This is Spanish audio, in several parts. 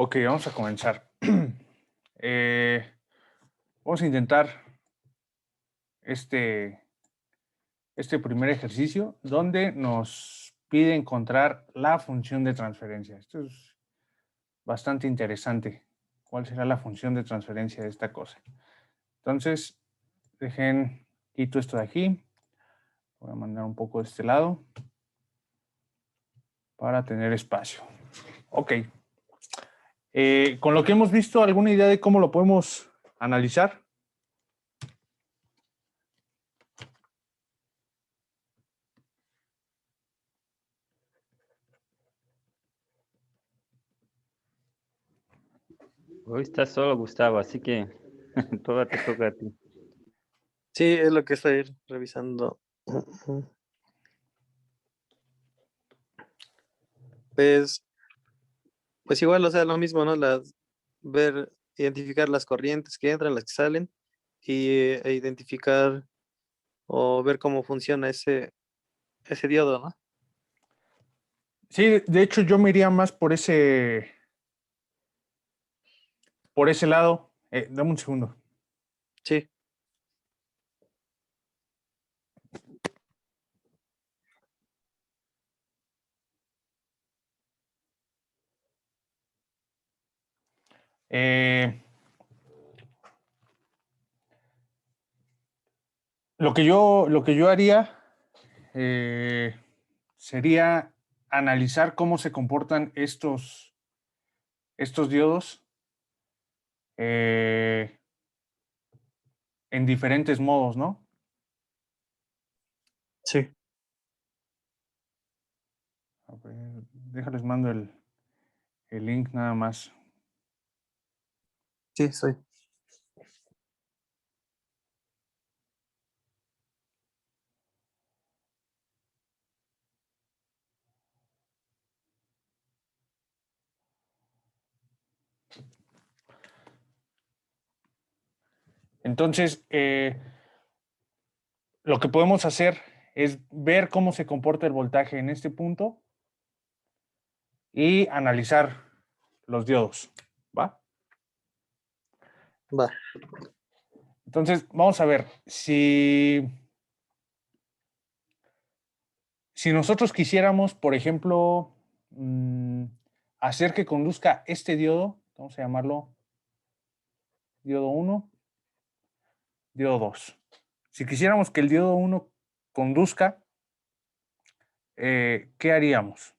Ok, vamos a comenzar. Vamos a intentar este primer ejercicio donde nos pide encontrar la función de transferencia. Esto es bastante interesante. ¿Cuál será la función de transferencia de esta cosa? Entonces, quito esto de aquí. Voy a mandar un poco de este lado para tener espacio. Ok. Con lo que hemos visto, ¿alguna idea de cómo lo podemos analizar? Hoy está solo Gustavo, así que todo te toca a ti. Sí, es lo que estoy revisando. Pues, pues igual, o sea, lo mismo, ¿no? Identificar las corrientes que entran, las que salen, e identificar o ver cómo funciona ese diodo, ¿no? Sí, de hecho yo me iría más por ese lado. Dame un segundo. Sí. Lo que yo haría sería analizar cómo se comportan estos diodos en diferentes modos, ¿no? Sí. A ver, déjales mando el link nada más. Sí, soy. Entonces, lo que podemos hacer es ver cómo se comporta el voltaje en este punto y analizar los diodos, ¿va? Va. Entonces, vamos a ver, si nosotros quisiéramos, por ejemplo, hacer que conduzca este diodo, vamos a llamarlo diodo 1, diodo 2. Si quisiéramos que el diodo 1 conduzca, ¿qué haríamos?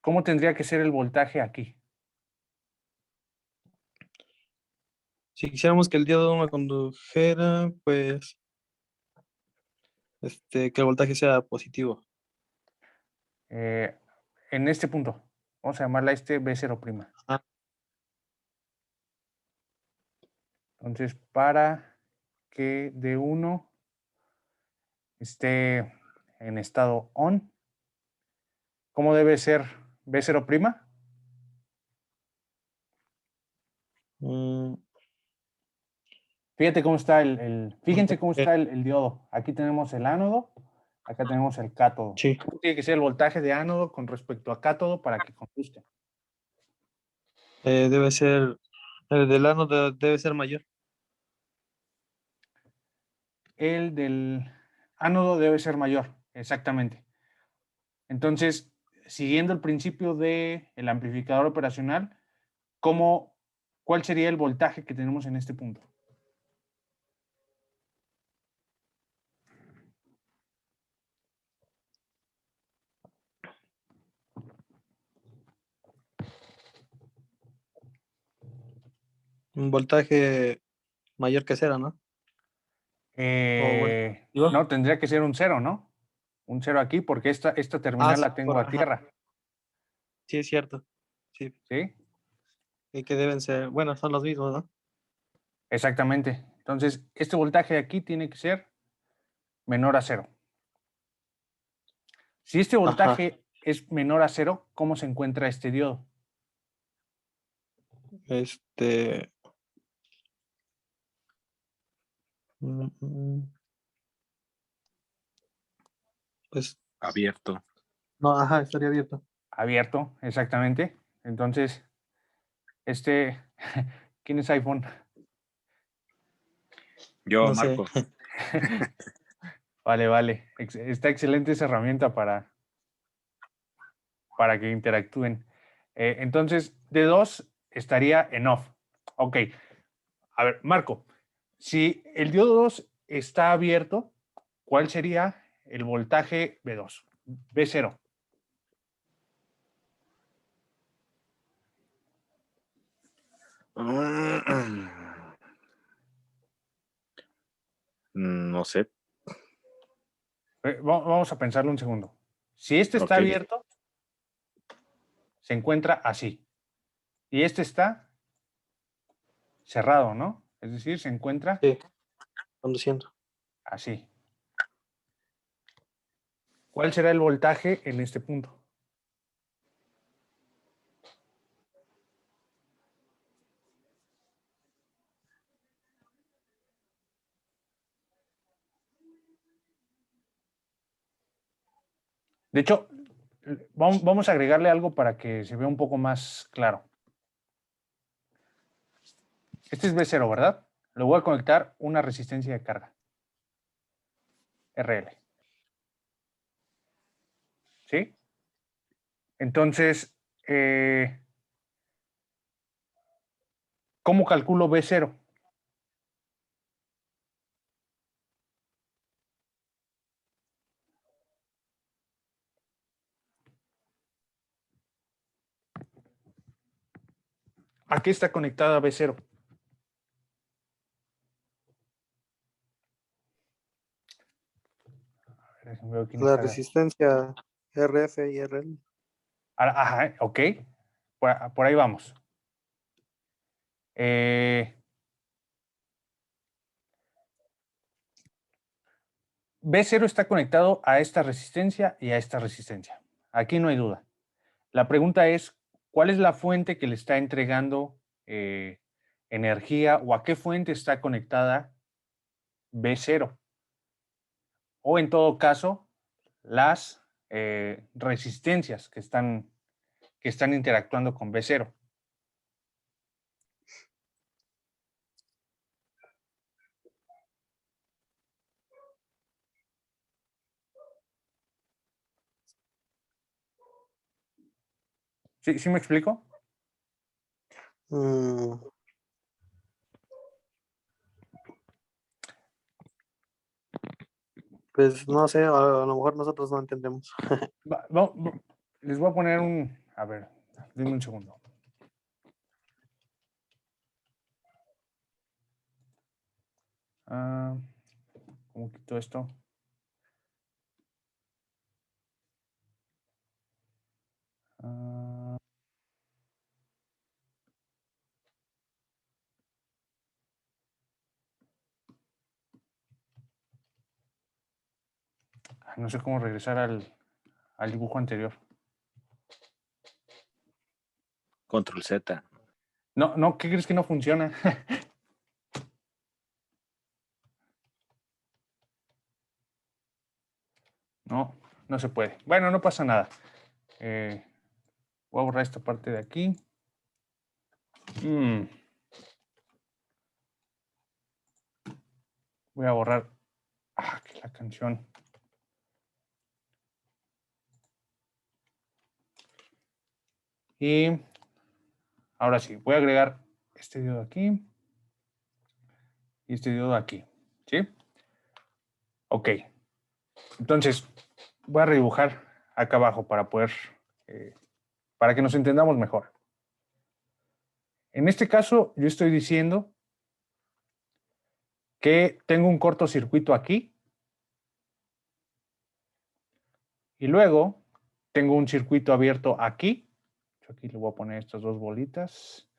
¿Cómo tendría que ser el voltaje aquí? Si quisiéramos que el diodo me condujera, pues, que el voltaje sea positivo. En este punto, vamos a llamarla B0'. Ah, Entonces, para que D1 esté en estado on, ¿cómo debe ser B0'? mm, Fíjense cómo está voltaje. el diodo. Aquí tenemos el ánodo, acá tenemos el cátodo. Sí. ¿Cómo tiene que ser el voltaje de ánodo con respecto a cátodo para que conduzca? Debe ser, el del ánodo debe ser mayor. El del ánodo debe ser mayor, exactamente. Entonces, siguiendo el principio del amplificador operacional, ¿cuál sería el voltaje que tenemos en este punto? Un voltaje mayor que cero, ¿no? O bueno, No, tendría que ser un cero, ¿no? Un cero aquí, porque esta terminal sí, la tengo a ajá, tierra. sí es cierto. Sí, ¿Sí? y que deben ser, bueno, son los mismos, ¿no? Exactamente. Entonces, este voltaje de aquí tiene que ser menor a cero. Si este Ajá. voltaje es menor a cero, ¿cómo se encuentra este diodo? Este. mm, mm, Pues Abierto. no, ajá, estaría abierto. Abierto, exactamente. Entonces, ¿quién es iPhone? Yo, No sé. Marcos. Vale. Está excelente esa herramienta para que interactúen. Entonces, D2 estaría en off. Ok. A ver, Marco, si el diodo 2 está abierto, ¿cuál sería el voltaje B2? B0. No sé. Vamos a pensarlo un segundo. Si este está Ok. abierto, se encuentra así. Y este está cerrado, ¿no? Es decir, se encuentra Sí, conduciendo. así. ¿Cuál será el voltaje en este punto? De hecho, vamos a agregarle algo para que se vea un poco más claro. Este es B0, ¿verdad? Le voy a conectar una resistencia de carga. RL. ¿Sí? Entonces, ¿cómo calculo B0? ¿A qué está conectada B0? A ver, veo quién La está. resistencia RF y RL. Ajá, ok. Por ahí vamos. B0 está conectado a esta resistencia y a esta resistencia. Aquí no hay duda. La pregunta es, ¿cuál es la fuente que le está entregando energía o a qué fuente está conectada B0? O en todo caso, las resistencias que están interactuando con B0. ¿Sí me explico? Mm, Pues no sé, a lo mejor nosotros no entendemos. Les voy a poner un... A ver, dime un segundo. ¿Cómo quito esto? No sé cómo regresar al dibujo anterior. Control Z. No, ¿qué crees que no funciona? No se puede. Bueno, no pasa nada. Voy a borrar esta parte de aquí. Voy a borrar que la canción. Y ahora sí, voy a agregar este diodo aquí y este diodo aquí. ¿Sí? Ok. Entonces, voy a redibujar acá abajo para poder, para que nos entendamos mejor. En este caso, yo estoy diciendo que tengo un cortocircuito aquí y luego tengo un circuito abierto aquí. Yo aquí le voy a poner estas dos bolitas.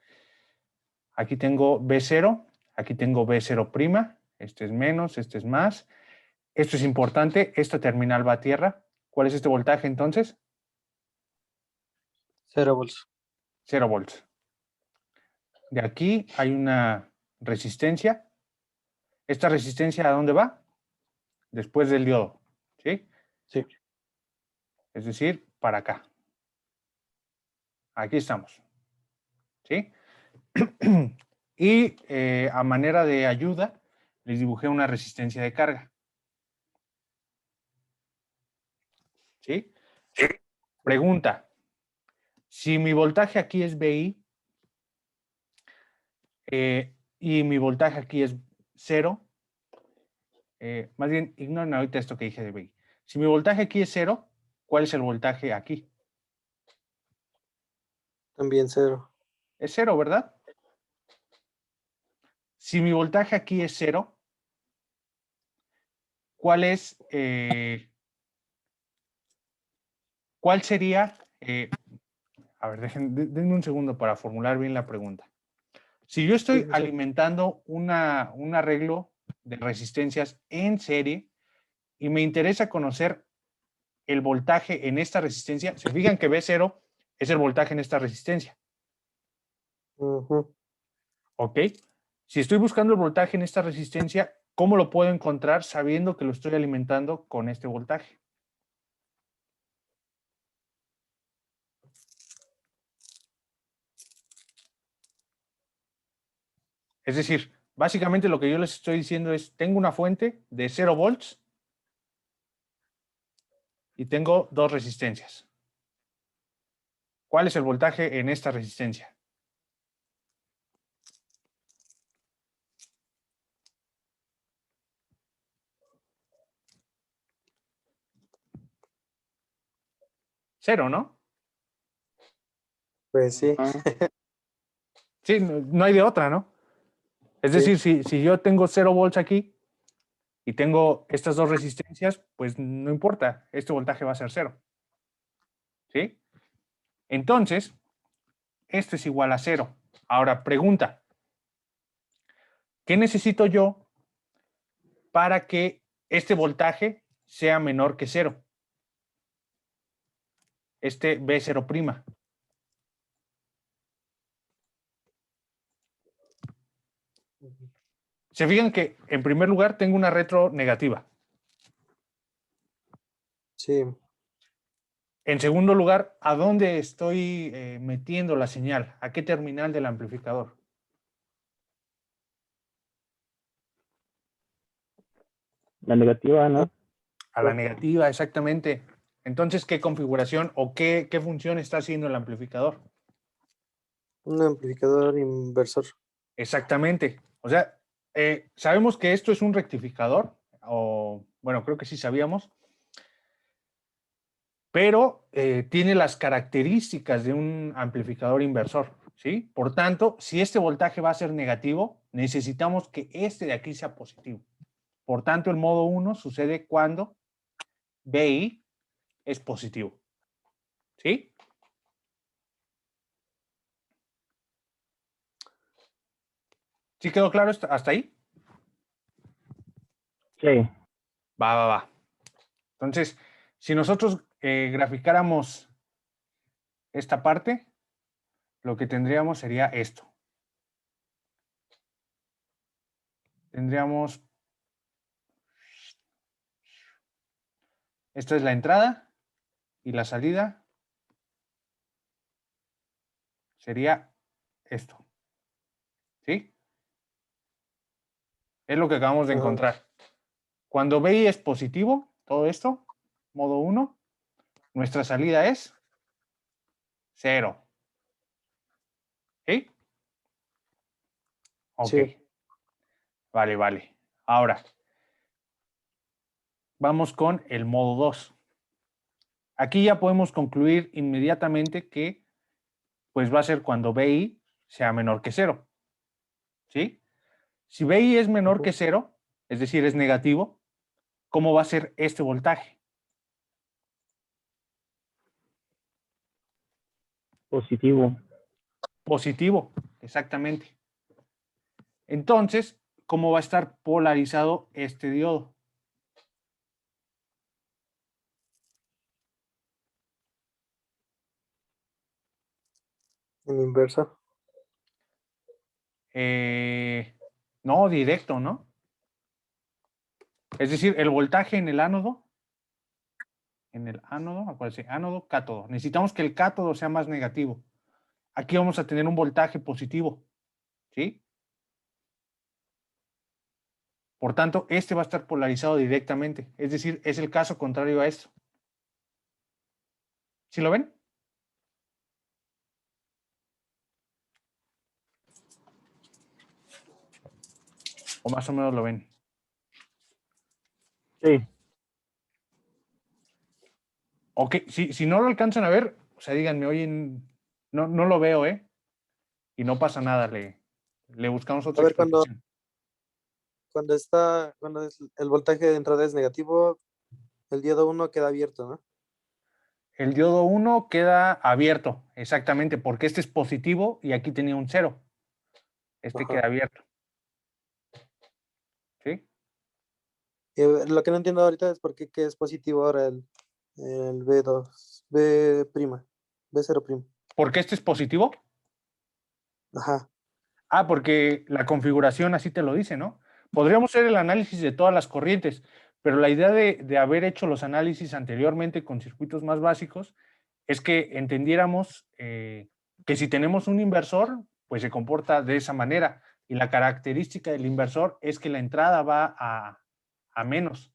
Aquí tengo B0, aquí tengo B0', este es menos, este es más. Esto es importante, esta terminal va a tierra. ¿Cuál es este voltaje entonces? 0 volts. 0 volts. De aquí hay una resistencia. ¿Esta resistencia a dónde va? Después del diodo, ¿sí? Sí. Es decir, para acá. Aquí estamos. ¿Sí? Y a manera de ayuda, les dibujé una resistencia de carga. ¿Sí? Pregunta. Si mi voltaje aquí es VI y mi voltaje aquí es 0, más bien, ignoren ahorita esto que dije de VI. Si mi voltaje aquí es 0, ¿cuál es el voltaje aquí? También 0. Es 0, ¿verdad? Si mi voltaje aquí es 0, ¿cuál es, cuál sería, a ver, denme un segundo para formular bien la pregunta. Si yo estoy Sí. alimentando un arreglo de resistencias en serie y me interesa conocer el voltaje en esta resistencia, se fijan que V0 es el voltaje en esta resistencia. Ujú. ¿Ok? Si estoy buscando el voltaje en esta resistencia, ¿cómo lo puedo encontrar sabiendo que lo estoy alimentando con este voltaje? Es decir, básicamente lo que yo les estoy diciendo es, tengo una fuente de 0 volts y tengo dos resistencias. ¿Cuál es el voltaje en esta resistencia? Cero, ¿no? Pues sí. Sí, no hay de otra, ¿no? Es Sí. decir, si yo tengo 0 volts aquí y tengo estas dos resistencias, pues no importa, este voltaje va a ser 0. ¿Sí? Entonces, esto es igual a 0. Ahora, pregunta, ¿qué necesito yo para que este voltaje sea menor que 0? Este V0'. Se fijan que, en primer lugar, tengo una retro negativa. Sí. En segundo lugar, ¿a dónde estoy metiendo la señal? ¿A qué terminal del amplificador? La negativa, ¿no? A la negativa, exactamente. Entonces, ¿qué configuración o qué función está haciendo el amplificador? Un amplificador inversor. Exactamente. O sea, sabemos que esto es un rectificador, o bueno, creo que sí sabíamos, pero tiene las características de un amplificador inversor, ¿sí? Por tanto, si este voltaje va a ser negativo, necesitamos que este de aquí sea positivo. Por tanto, el modo 1 sucede cuando BI es positivo, ¿sí? ¿Sí quedó claro hasta ahí? Sí. Va. Entonces, si nosotros graficáramos esta parte, lo que tendríamos sería esto. Tendríamos, esta es la entrada y la salida sería esto, ¿sí? Es lo que acabamos de encontrar. Cuando BI es positivo, todo esto, modo 1, nuestra salida es 0. ¿Sí? Ok. Sí. Vale. Ahora, vamos con el modo 2. Aquí ya podemos concluir inmediatamente que pues va a ser cuando BI sea menor que 0. ¿Sí? Si BI es menor que 0, es decir, es negativo, ¿cómo va a ser este voltaje? Positivo. Positivo, exactamente. Entonces, ¿cómo va a estar polarizado este diodo? En inversor. No, directo, ¿no? Es decir, el voltaje en el ánodo, acuérdense, ánodo, cátodo. Necesitamos que el cátodo sea más negativo. aquí vamos a tener un voltaje positivo, ¿sí? Por tanto, este va a estar polarizado directamente, es decir, es el caso contrario a esto. ¿Sí lo ven? ¿O más o menos lo ven? Sí. Ok, si no lo alcanzan a ver, o sea, díganme, oye, no lo veo, ¿eh? Y no pasa nada, le buscamos A otra ver, cuando explicación. cuando el voltaje de entrada es negativo, el diodo 1 queda abierto, ¿no? El diodo 1 queda abierto, exactamente, porque este es positivo y aquí tenía un 0. Este Ajá. queda abierto. ¿Sí? Lo que no entiendo ahorita es por qué que es positivo ahora el B2, B0'. ¿Por qué este es positivo? Ajá. Ah, porque la configuración así te lo dice, ¿no? Podríamos hacer el análisis de todas las corrientes, pero la idea de haber hecho los análisis anteriormente con circuitos más básicos es que entendiéramos que si tenemos un inversor, pues se comporta de esa manera. Y la característica del inversor es que la entrada va a menos,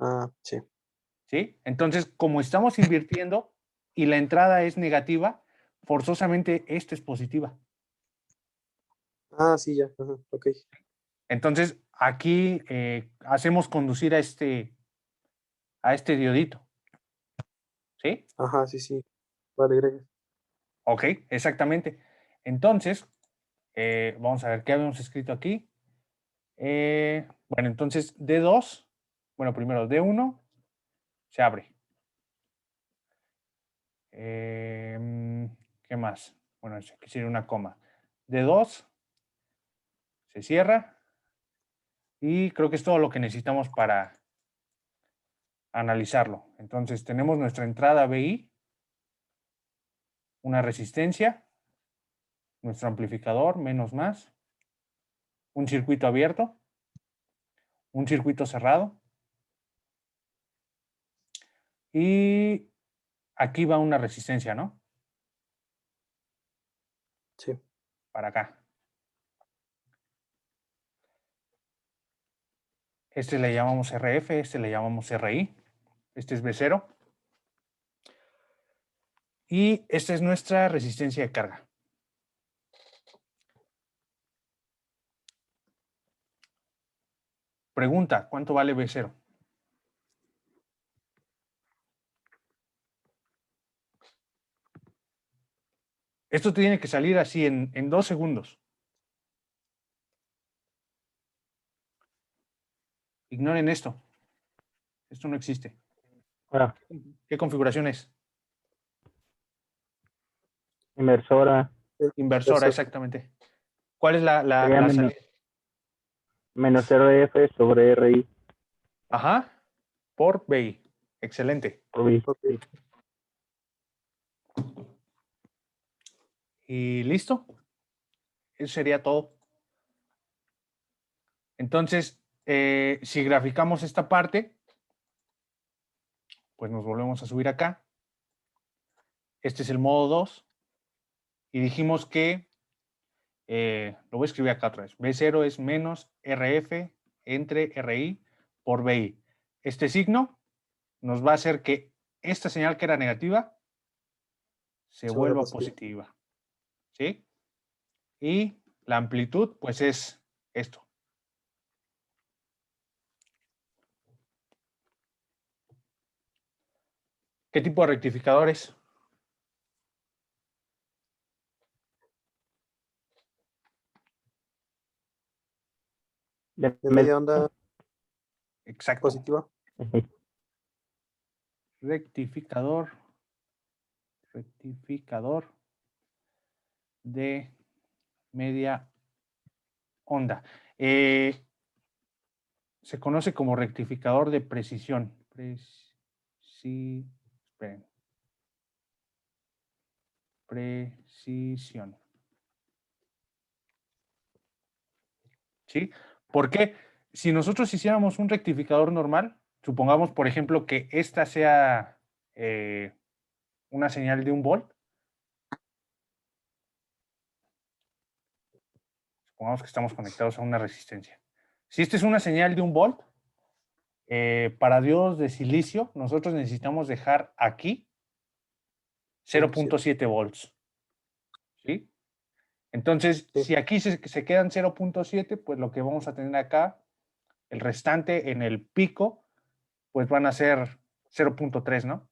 Ah, sí. ¿sí? Entonces, como estamos invirtiendo y la entrada es negativa, forzosamente esta es positiva. Ah, sí, ya. Ajá. Ok. Entonces, aquí hacemos conducir a este diodito. ¿Sí? Ajá, sí, sí. Vale, gracias. Ok, exactamente. Entonces, vamos a ver qué habíamos escrito aquí. Bueno, entonces D2, bueno, primero D1 se abre. ¿Qué más? Bueno, aquí sería una coma. D2 se cierra y creo que es todo lo que necesitamos para analizarlo. Entonces, tenemos nuestra entrada BI, una resistencia, nuestro amplificador, menos más, un circuito abierto, un circuito cerrado y aquí va una resistencia, ¿no? Sí. Para acá. Este le llamamos RF, este le llamamos RI, este es B0 y esta es nuestra resistencia de carga. Pregunta, ¿cuánto vale B0? Esto tiene que salir así en 2 segundos. Ignoren esto. Esto no existe. Ahora, ¿Qué configuración es? inversora Inversora, Eso. exactamente. ¿Cuál es la sería salida? menos RF sobre RI Ajá, por BI. Excelente. por I. Ok. Sí. Y listo. Eso sería todo. Entonces, si graficamos esta parte, pues nos volvemos a subir acá. Este es el modo 2. Y dijimos que, lo voy a escribir acá otra vez, B0 es menos RF entre RI por BI. Este signo nos va a hacer que esta señal que era negativa se Seguro vuelva positivo. positiva. ¿Sí? Y la amplitud, pues es esto. ¿Qué tipo de rectificadores? De De media onda Exacto. positiva. Ujú. Rectificador de media onda. Se conoce como rectificador de precisión. Esperen. Precisión. ¿Sí? Porque si nosotros hiciéramos un rectificador normal, supongamos, por ejemplo, que esta sea una señal de 1 volt, Supongamos que estamos conectados a una resistencia. Si esta es una señal de 1 volt, para diodos de silicio, nosotros necesitamos dejar aquí 0.7 volts. ¿Sí? Entonces, Sí. si aquí se quedan 0.7, pues lo que vamos a tener acá, el restante en el pico, pues van a ser 0.3, ¿no?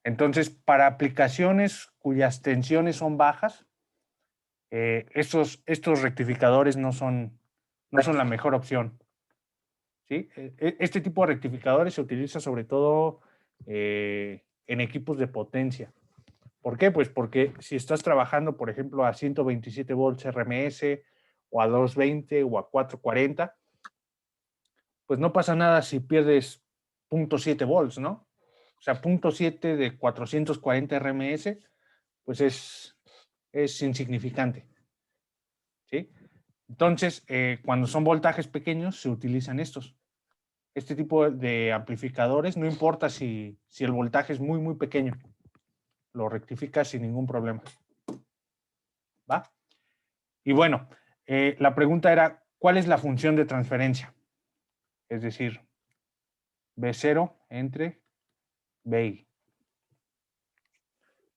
Entonces, para aplicaciones cuyas tensiones son bajas, estos rectificadores no son la mejor opción. ¿Sí? Este tipo de rectificadores se utiliza sobre todo en equipos de potencia. ¿Por qué? Pues porque si estás trabajando, por ejemplo, a 127 volts RMS o a 220 o a 440, pues no pasa nada si pierdes 0.7 volts, ¿no? O sea, 0.7 de 440 RMS, pues es insignificante. ¿Sí? Entonces, cuando son voltajes pequeños, se utilizan estos. Este tipo de amplificadores, no importa si el voltaje es muy, muy pequeño, lo rectifica sin ningún problema. ¿Va? Y bueno, la pregunta era, ¿cuál es la función de transferencia? Es decir, B0 entre BI.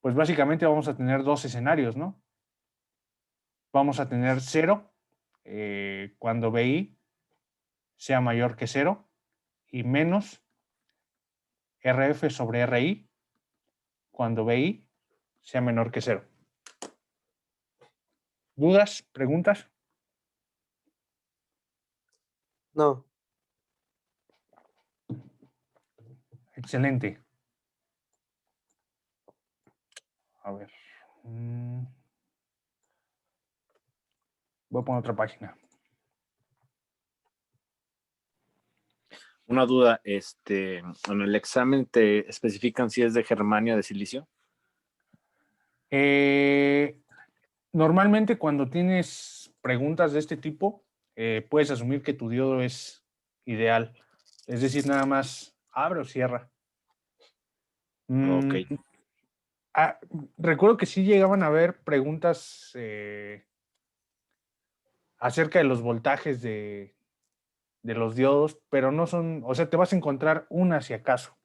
Pues básicamente vamos a tener dos escenarios, ¿no? Vamos a tener 0 cuando BI sea mayor que 0 y menos RF sobre RI cuando BI sea menor que 0. ¿Dudas? ¿Preguntas? No. Excelente. A ver. Voy a poner otra página. Una duda, en el examen te especifican si es de germanio o de silicio. Normalmente cuando tienes preguntas de este tipo, puedes asumir que tu diodo es ideal. Es decir, nada más abre o cierra. Ok. Recuerdo que sí llegaban a haber preguntas acerca de los voltajes de los diodos, pero no son, o sea, te vas a encontrar una si acaso.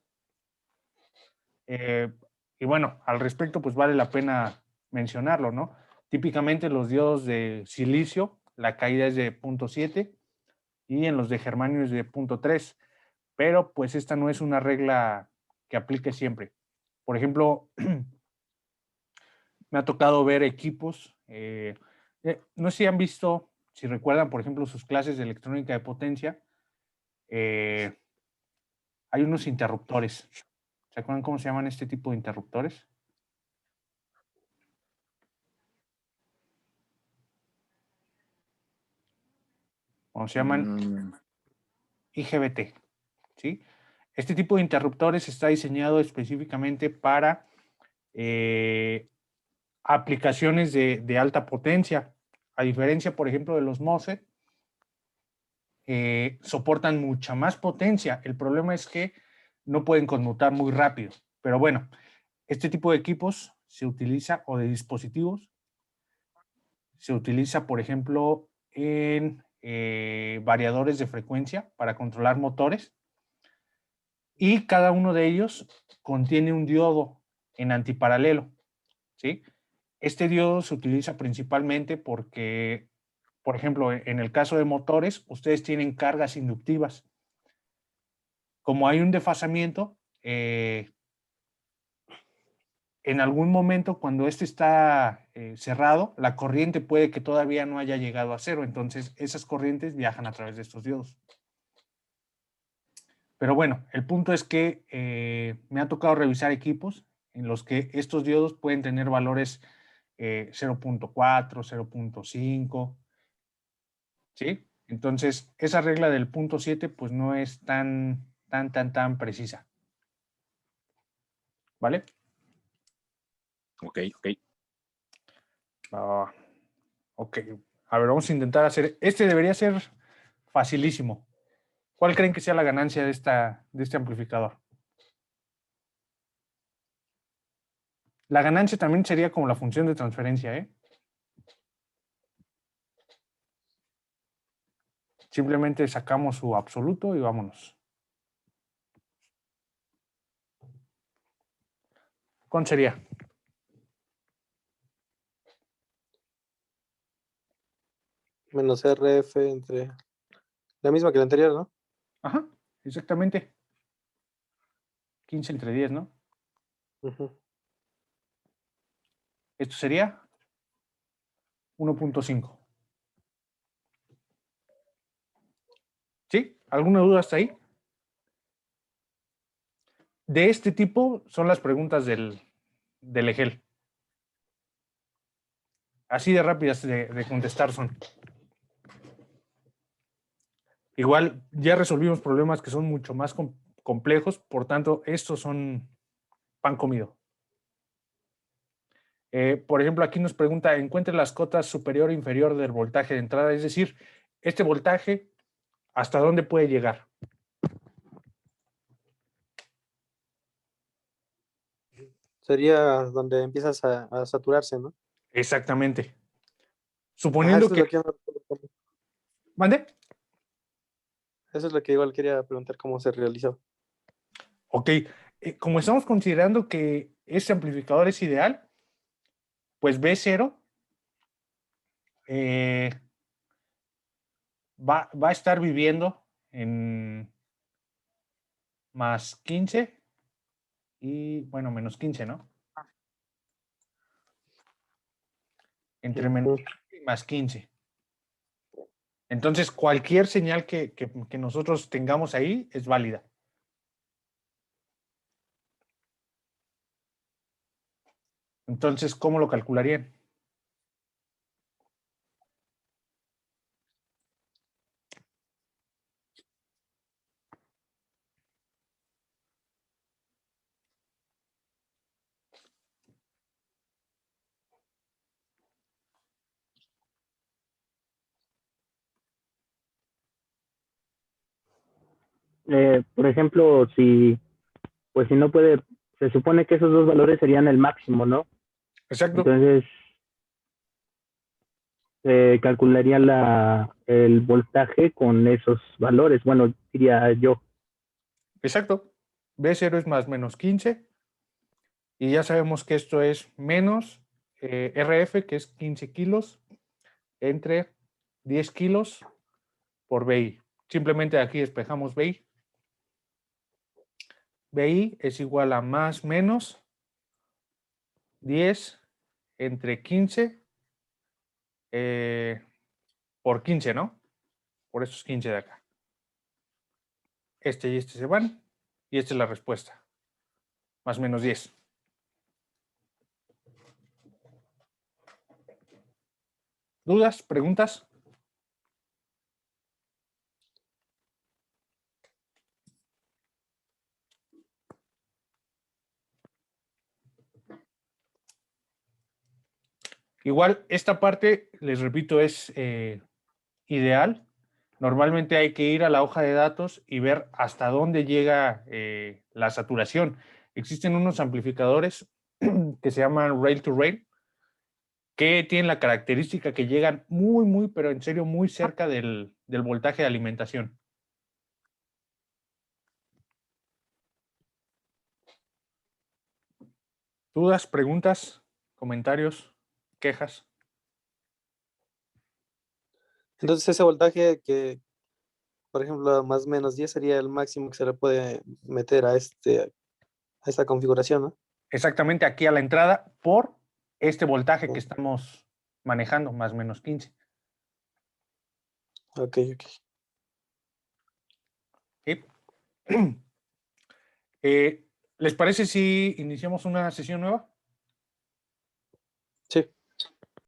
Y bueno, al respecto, pues vale la pena mencionarlo, ¿no? Típicamente los diodos de silicio, la caída es de 0.7 y en los de germanio es de 0.3, pero pues esta no es una regla que aplique siempre. Por ejemplo, me ha tocado ver equipos, no sé si han visto, si recuerdan, por ejemplo, sus clases de electrónica de potencia, hay unos interruptores. ¿Se acuerdan cómo se llaman este tipo de interruptores? Bueno, se llaman IGBT, ¿sí? Este tipo de interruptores está diseñado específicamente para aplicaciones de alta potencia. A diferencia, por ejemplo, de los MOSFET, soportan mucha más potencia. El problema es que no pueden conmutar muy rápido. Pero bueno, este tipo de equipos se utiliza, o de dispositivos, se utiliza, por ejemplo, en variadores de frecuencia para controlar motores. Y cada uno de ellos contiene un diodo en antiparalelo, ¿sí? Este diodo se utiliza principalmente porque, por ejemplo, en el caso de motores, ustedes tienen cargas inductivas. Como hay un desfasamiento, en algún momento cuando este está cerrado, la corriente puede que todavía no haya llegado a cero, entonces esas corrientes viajan a través de estos diodos. Pero bueno, el punto es que me ha tocado revisar equipos en los que estos diodos pueden tener valores 0.4, 0.5, ¿sí? Entonces, esa regla del 0.7 pues no es tan precisa. ¿Vale? Ok. Ok. A ver, vamos a intentar hacer... Este debería ser facilísimo. ¿Cuál creen que sea la ganancia de este amplificador? La ganancia también sería como la función de transferencia, ¿eh? Simplemente sacamos su absoluto y vámonos. ¿Cuánto sería? Menos RF entre la misma que la anterior, ¿no? Ajá, exactamente. 15 entre 10, ¿no? Ujú. Esto sería 1.5. ¿Sí? ¿Alguna duda hasta ahí? De este tipo son las preguntas del EGEL. Así de rápidas de contestar son. Igual ya resolvimos problemas que son mucho más complejos, por tanto, estos son pan comido. Por ejemplo, aquí nos pregunta, encuentre las cotas superior e inferior del voltaje de entrada, es decir, este voltaje, ¿hasta dónde puede llegar? Sería donde empiezas a saturarse, ¿no? Exactamente. Ah, Suponiendo eso es que... lo que yo no recuerdo. ¿Mande? Eso es lo que igual quería preguntar cómo se realizó. Ok. Como estamos considerando que este amplificador es ideal, pues B0 va a estar viviendo en más 15 y, bueno, menos 15, ¿no? Entre menos Ujú. 15 y más 15. Entonces, cualquier señal que nosotros tengamos ahí es válida. Entonces, ¿cómo lo calcularían? Por ejemplo, pues si no puede, se supone que esos dos valores serían el máximo, ¿no? Exacto, Entonces, calcularía el voltaje con esos valores. Bueno, diría yo. exacto. B0 es más menos 15 y ya sabemos que esto es menos RF, que es 15 kilos, entre 10 kilos por BI. Simplemente aquí despejamos BI. BI es igual a más menos 10 entre 15 por 15, ¿no? Por esos 15 de acá. Este y este se van y esta es la respuesta. Más menos 10. ¿Dudas? ¿Preguntas? Igual, esta parte, les repito, es ideal. Normalmente hay que ir a la hoja de datos y ver hasta dónde llega la saturación. Existen unos amplificadores que se llaman rail to rail, que tienen la característica que llegan muy, pero en serio, muy cerca del voltaje de alimentación. ¿Dudas, preguntas, comentarios, quejas? Entonces ese voltaje que, por ejemplo, más o menos 10 sería el máximo que se le puede meter a esta configuración, ¿no? Exactamente aquí a la entrada por este voltaje que estamos manejando, más menos 15. Ok. ¿Sí? ¿Les parece si iniciamos una sesión nueva?